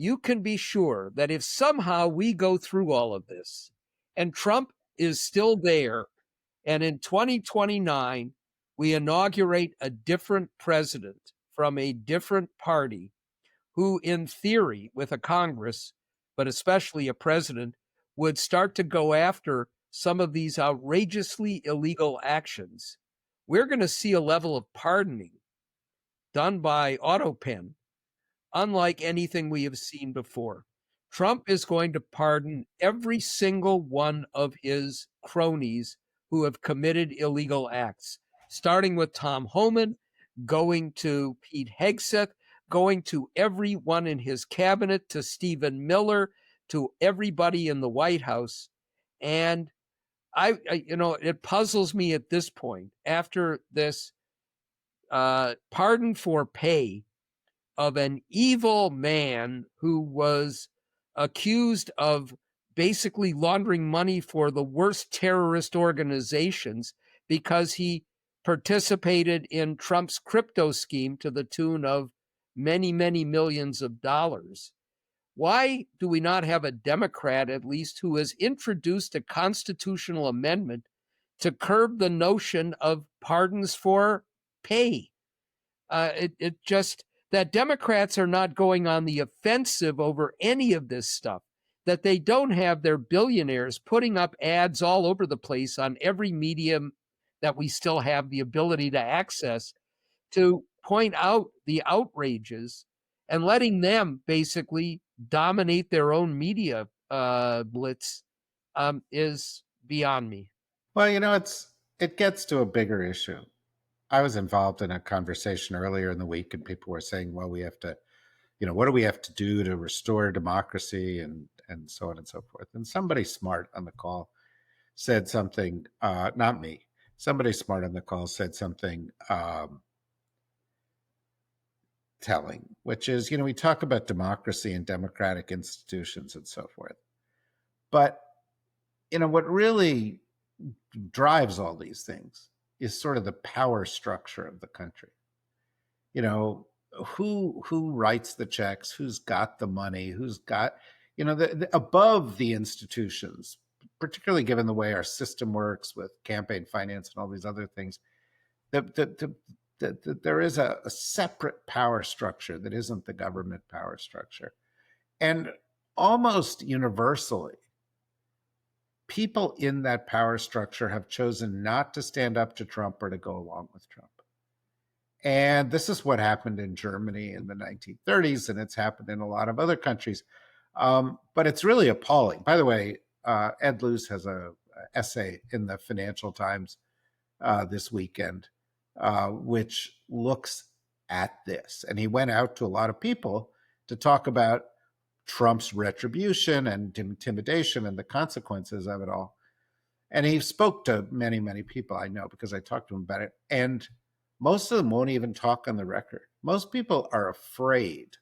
you can be sure that if somehow we go through all of this and Trump is still there, and in 2029, we inaugurate a different president from a different party who, in theory, with a Congress, but especially a president, would start to go after some of these outrageously illegal actions, we're going to see a level of pardoning done by autopen unlike anything we have seen before. Trump is going to pardon every single one of his cronies who have committed illegal acts, starting with Tom Homan, going to Pete Hegseth, going to everyone in his cabinet, to Stephen Miller, to everybody in the White House. And it puzzles me at this point, after this pardon for pay of an evil man who was accused of basically laundering money for the worst terrorist organizations because he participated in Trump's crypto scheme to the tune of many, many millions of dollars. Why do we not have a Democrat, at least, who has introduced a constitutional amendment to curb the notion of pardons for pay? It just that Democrats are not going on the offensive over any of this stuff, that they don't have their billionaires putting up ads all over the place on every medium that we still have the ability to access to point out the outrages and letting them basically dominate their own media blitz is beyond me. Well, it gets to a bigger issue. I was involved in a conversation earlier in the week, and people were saying, "Well, we have to, what do we have to do to restore democracy and so on and so forth." And somebody smart on the call said something, not me. Somebody smart on the call said something telling, which is, we talk about democracy and democratic institutions and so forth, but what really drives all these things is sort of the power structure of the country. Who writes the checks, who's got the money, who's got, above the institutions, particularly given the way our system works with campaign finance and all these other things, there is a separate power structure that isn't the government power structure. And almost universally, people in that power structure have chosen not to stand up to Trump or to go along with Trump. And this is what happened in Germany in the 1930s, and it's happened in a lot of other countries. But it's really appalling. By the way, Ed Luce has an essay in the Financial Times this weekend, which looks at this. And he went out to a lot of people to talk about Trump's retribution and intimidation and the consequences of it all. And he spoke to many, many people I know because I talked to him about it. And most of them won't even talk on the record. Most people are afraid.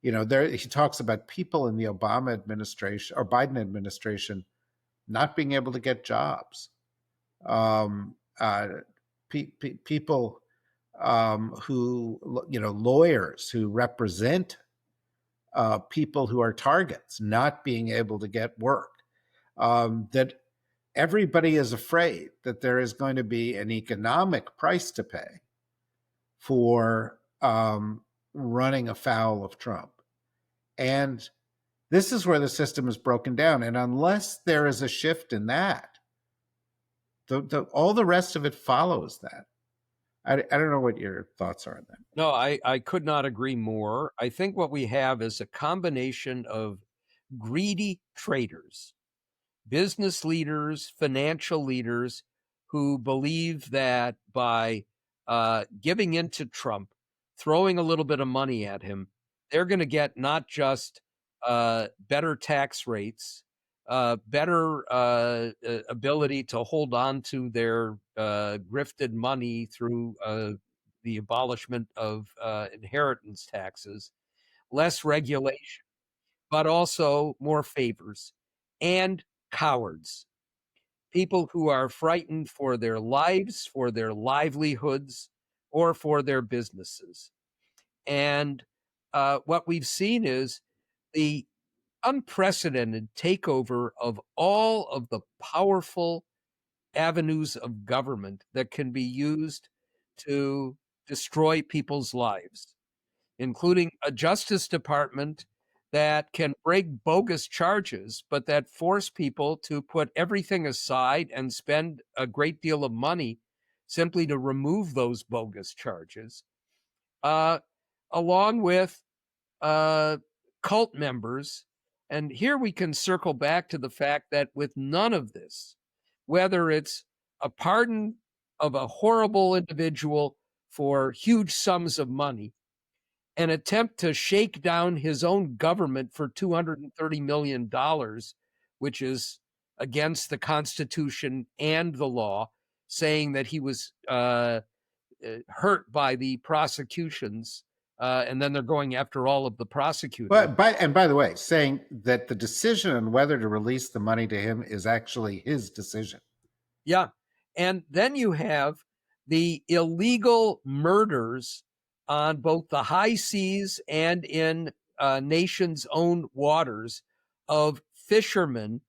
He talks about people in the Obama administration or Biden administration not being able to get jobs. People who, lawyers who represent people who are targets not being able to get work. That everybody is afraid that there is going to be an economic price to pay for running afoul of Trump. And this is where the system is broken down. And unless there is a shift in that, all the rest of it follows that. I don't know what your thoughts are on that. No, I could not agree more. I think what we have is a combination of greedy traders, business leaders, financial leaders who believe that by giving in to Trump, throwing a little bit of money at him, they're going to get not just better tax rates, better ability to hold on to their grifted money through the abolishment of inheritance taxes, less regulation, but also more favors, and cowards, people who are frightened for their lives, for their livelihoods, or for their businesses. And what we've seen is the unprecedented takeover of all of the powerful avenues of government that can be used to destroy people's lives, including a Justice Department that can break bogus charges, but that force people to put everything aside and spend a great deal of money simply to remove those bogus charges, uh, along with uh, cult members. And here we can circle back to the fact that with none of this, whether it's a pardon of a horrible individual for huge sums of money, an attempt to shake down his own government for $230 million, which is against the Constitution and the law, saying that he was hurt by the prosecutions, and then they're going after all of the prosecutors. By the way, saying that the decision on whether to release the money to him is actually his decision. Yeah. And then you have the illegal murders on both the high seas and in nation's own waters of fishermen.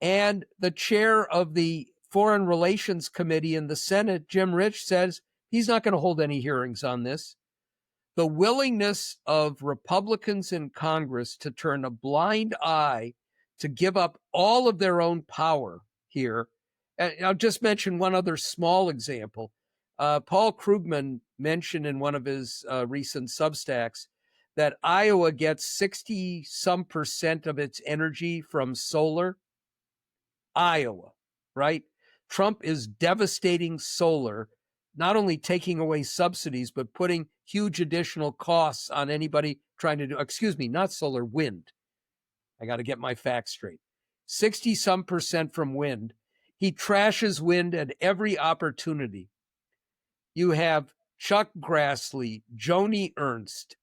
And the chair of the Foreign Relations Committee in the Senate, Jim Rich, says he's not going to hold any hearings on this. The willingness of Republicans in Congress to turn a blind eye to give up all of their own power here. And I'll just mention one other small example. Paul Krugman mentioned in one of his recent Substacks that Iowa gets 60 some percent of its energy from solar. Iowa, right? Trump is devastating solar, not only taking away subsidies, but putting huge additional costs on anybody trying to do, excuse me, not solar, wind. I got to get my facts straight. 60 some percent from wind. He trashes wind at every opportunity. You have Chuck Grassley, Joni Ernst,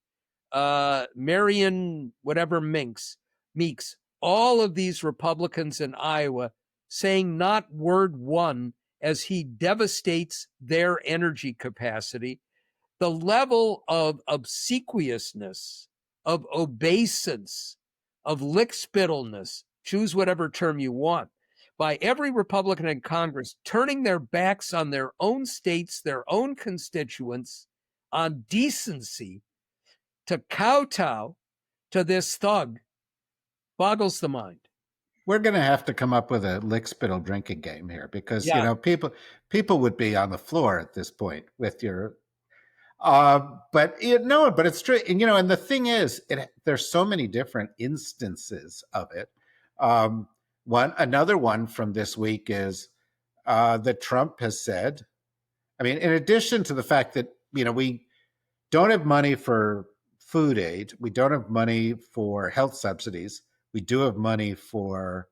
Marion, whatever Meeks, all of these Republicans in Iowa saying not word one as he devastates their energy capacity. The level of obsequiousness, of obeisance, of lickspittleness, choose whatever term you want, by every Republican in Congress turning their backs on their own states, their own constituents, on decency, to kowtow to this thug boggles the mind. We're going to have to come up with a lick spittle drinking game here because Yeah. people would be on the floor at this point with your but it's true. And and the thing is, there's so many different instances of it. Another one from this week is that Trump has said, I mean, in addition to the fact that we don't have money for food aid, we don't have money for health subsidies, we do have money for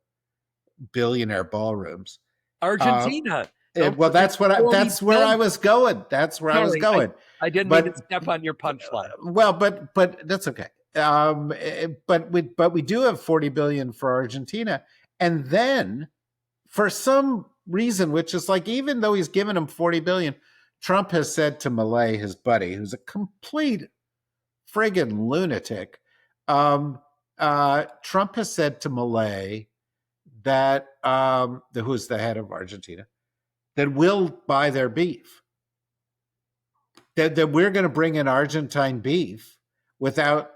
billionaire ballrooms. Argentina. Well, that's where I was going. That's where I was going. I didn't mean to step on your punchline. Well, but that's okay. But we do have 40 billion for Argentina, and then for some reason, which is like, even though he's given him 40 billion, Trump has said to Milei, his buddy, who's a complete friggin' lunatic. Trump has said to Milei that who's the head of Argentina, that we'll buy their beef. That we're going to bring in Argentine beef without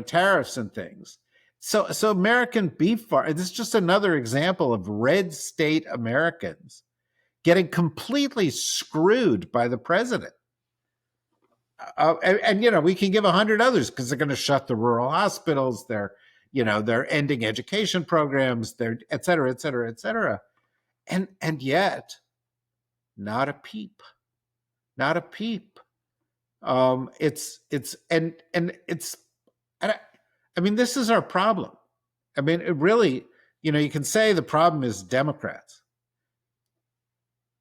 tariffs and things. So American beef farm. This is just another example of red state Americans getting completely screwed by the president. And we can give 100 others because they're going to shut the rural hospitals. They're ending education programs. They're et cetera, et cetera, et cetera. And yet, not a peep. Not a peep. This is our problem. I mean, it really, you can say the problem is Democrats.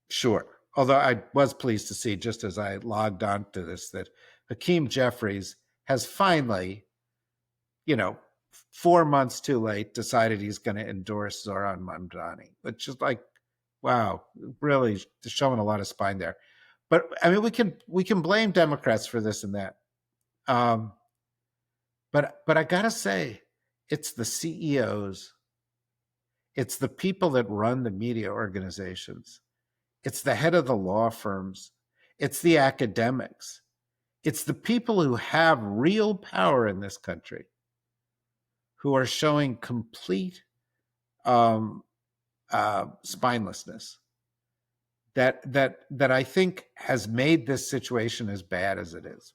Sure. Although I was pleased to see, just as I logged on to this, that Hakeem Jeffries has finally, 4 months too late, decided he's going to endorse Zoran Mamdani, which is like, wow, really showing a lot of spine there. But I mean, we can blame Democrats for this and that. But I gotta say, it's the CEOs, it's the people that run the media organizations, it's the head of the law firms, it's the academics, it's the people who have real power in this country who are showing complete spinelessness that I think has made this situation as bad as it is.